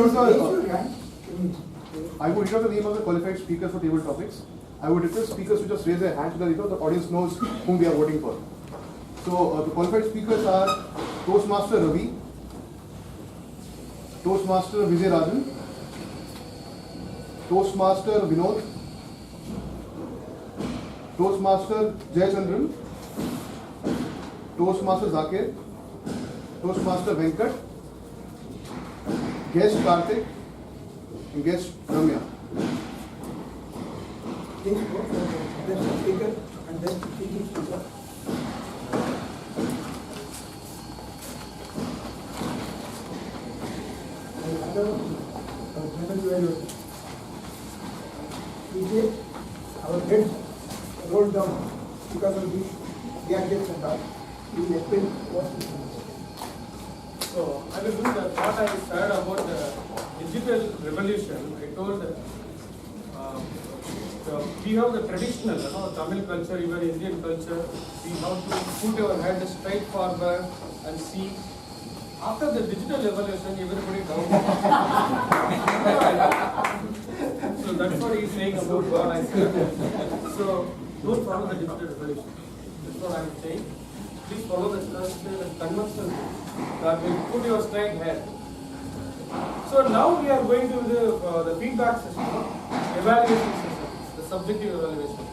read out the. I would read out the name of the qualified speakers for table topics. I would request speakers to just raise their hand so that the audience knows whom we are voting for. So the qualified speakers are Toastmaster Ravi, Toastmaster Vijay Rajan, Toastmaster Vinod, Toastmaster Jayachandran, Toastmaster Zakir, Toastmaster Venkat, guest Karthik, and guest Ramya. Please go for the best speaker and best speaking speaker. And another general evaluator. Today, our heads rolled down because of these gadgets and all. We will explain what it is. So I will do that. What I said about the digital revolution, I told we have the traditional, Tamil culture, even Indian culture. We have to put our head straight forward and see. After the digital evolution, everybody down. So that's what he's saying about what I said. So don't follow the digital revolution. That's what I'm saying. Please follow the structure and convention that will put your straight head. So now we are going to the feedback system, evaluation system, the subjective evaluation.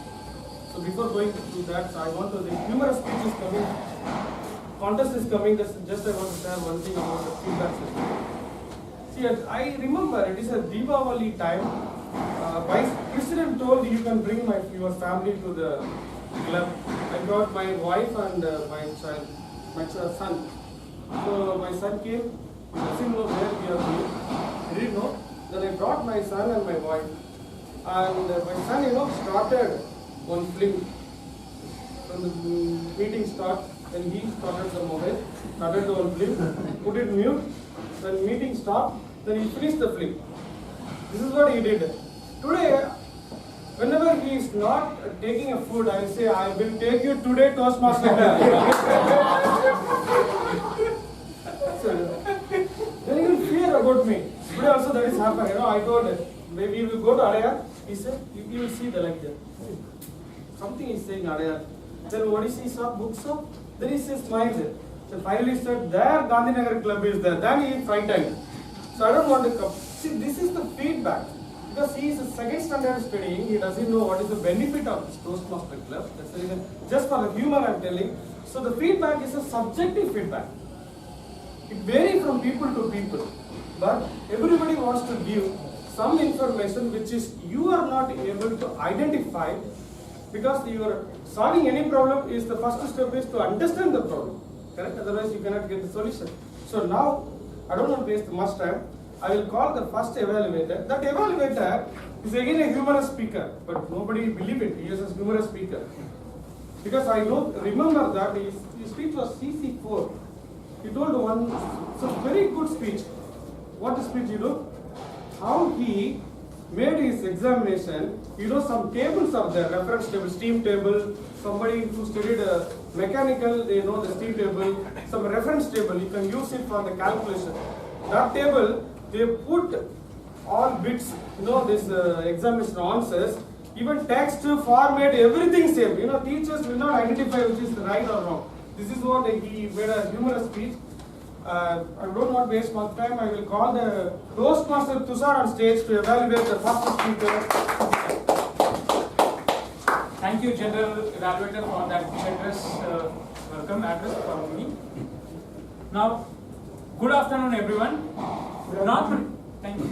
So before going to that, I want to, the humorous speech is coming, contest is coming, just I want to share one thing about the feedback system. See, I remember it is a Deepavali time, Vice President told you can bring your family to the club. I got my wife and my son. So my son came, he doesn't know where we are going. He didn't know. Then I brought my son and my wife. And my son, started one film. When the meeting started, then he started the mobile, started the one film, put it mute. When meeting stopped, then he finished the film. This is what he did. Today, whenever he is not taking a food, I will say, I will take you today Toastmaster. Then he will fear about me. Today also that is happening. I told him, maybe he will go to Adayar. He said, you will see the lecture. Something is saying Adayar. Then what is he saw? Bookshop? Then he says, smiled. So finally he said, there Gandhinagar club is there. Then he frightened. So I don't want to come. See, this is the feedback. Because he is a second standard studying, he doesn't know what is the benefit of this Toastmaster club. That's the reason. Just for the humor I am telling. So the feedback is a subjective feedback. It varies from people to people. But everybody wants to give some information which is you are not able to identify, because you are solving any problem is the first step is to understand the problem. Correct? Otherwise you cannot get the solution. So now, I don't want to waste much time. I will call the first evaluator. That evaluator is again a humorous speaker, but nobody believe it. He is a humorous speaker. Because I don't remember that his speech was CC4. He told one very good speech. What the speech he do? How he made his examination. Some tables are there, reference table, steam table. Somebody who studied mechanical, they know the steam table. Some reference table, you can use it for the calculation. That table, they put all bits, this examination answers, even text, format, everything same. Teachers will not identify which is right or wrong. This is what he made a humorous speech. I don't want to waste much time. I will call the Toastmaster Tushar on stage to evaluate the first speaker. Thank you, General Evaluator, for that address, welcome address for me. Now, good afternoon, everyone. Thank you.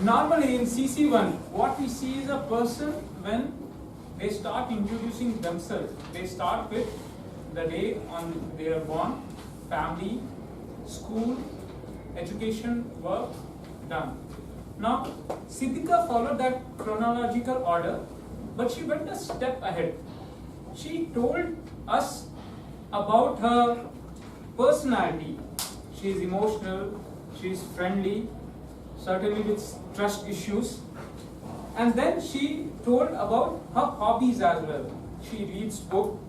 Normally in CC1, what we see is a person when they start introducing themselves. They start with the day on they are born, family, school, education, work, done. Now, Siddhika followed that chronological order, but she went a step ahead. She told us about her personality. She is emotional, she is friendly, certainly with trust issues. And then she told about her hobbies as well. She reads books,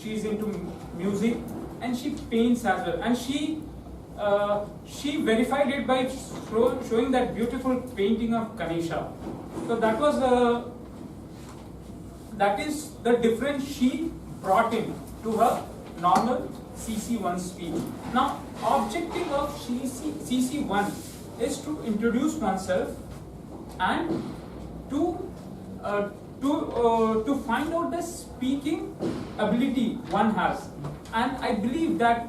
she is into music, and she paints as well. And she she verified it by showing that beautiful painting of Ganesha. So that is the difference she brought in to her normal CC1 speech. Now, objective of CC1 is to introduce oneself and to find out the speaking ability one has. And I believe that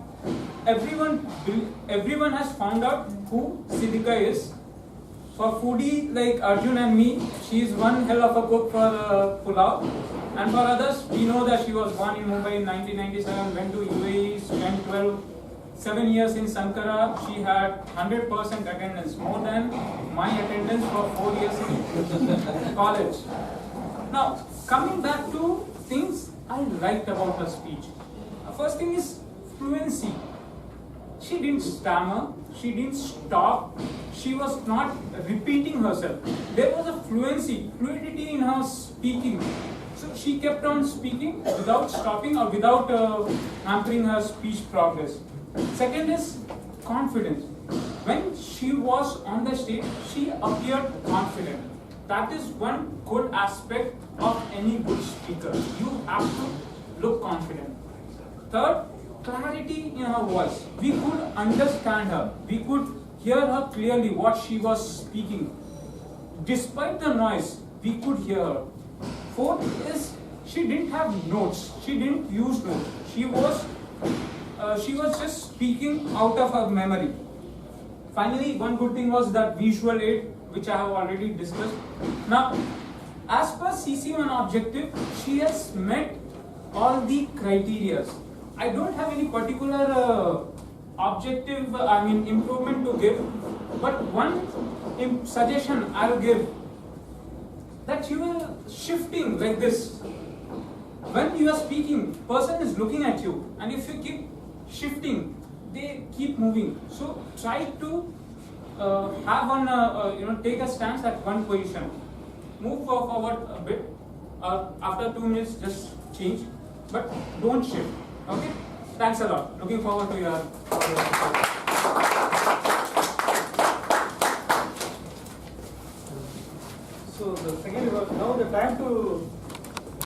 everyone has found out who Siddhika is. For foodie like Arjun and me, she is one hell of a cook for pulao. And for others, we know that she was born in Mumbai in 1997, went to UAE, spent 7 years in Sankara. She had 100% attendance, more than my attendance for 4 years in college. Now, coming back to things I liked about her speech. First thing is fluency. She didn't stammer, she didn't stop, she was not repeating herself. There was a fluidity in her speaking. So she kept on speaking without stopping or without hampering her speech progress. Second is confidence. When she was on the stage, she appeared confident. That is one good aspect of any good speaker. You have to look confident. Third, clarity in her voice. We could understand her. We could hear her clearly what she was speaking. Despite the noise, we could hear her. Fourth is she didn't have notes. She didn't use notes. She was just speaking out of her memory. Finally, one good thing was that visual aid, which I have already discussed. Now, as per CC1 objective, she has met all the criteria. I don't have any particular improvement to give, but one suggestion I will give, that you will shifting like this. When you are speaking, person is looking at you, and if you keep shifting, they keep moving. So try to take a stance at one position. Move forward a bit. After 2 minutes, just change, but don't shift. Okay? Thanks a lot. Looking forward to your. So the second was now the time to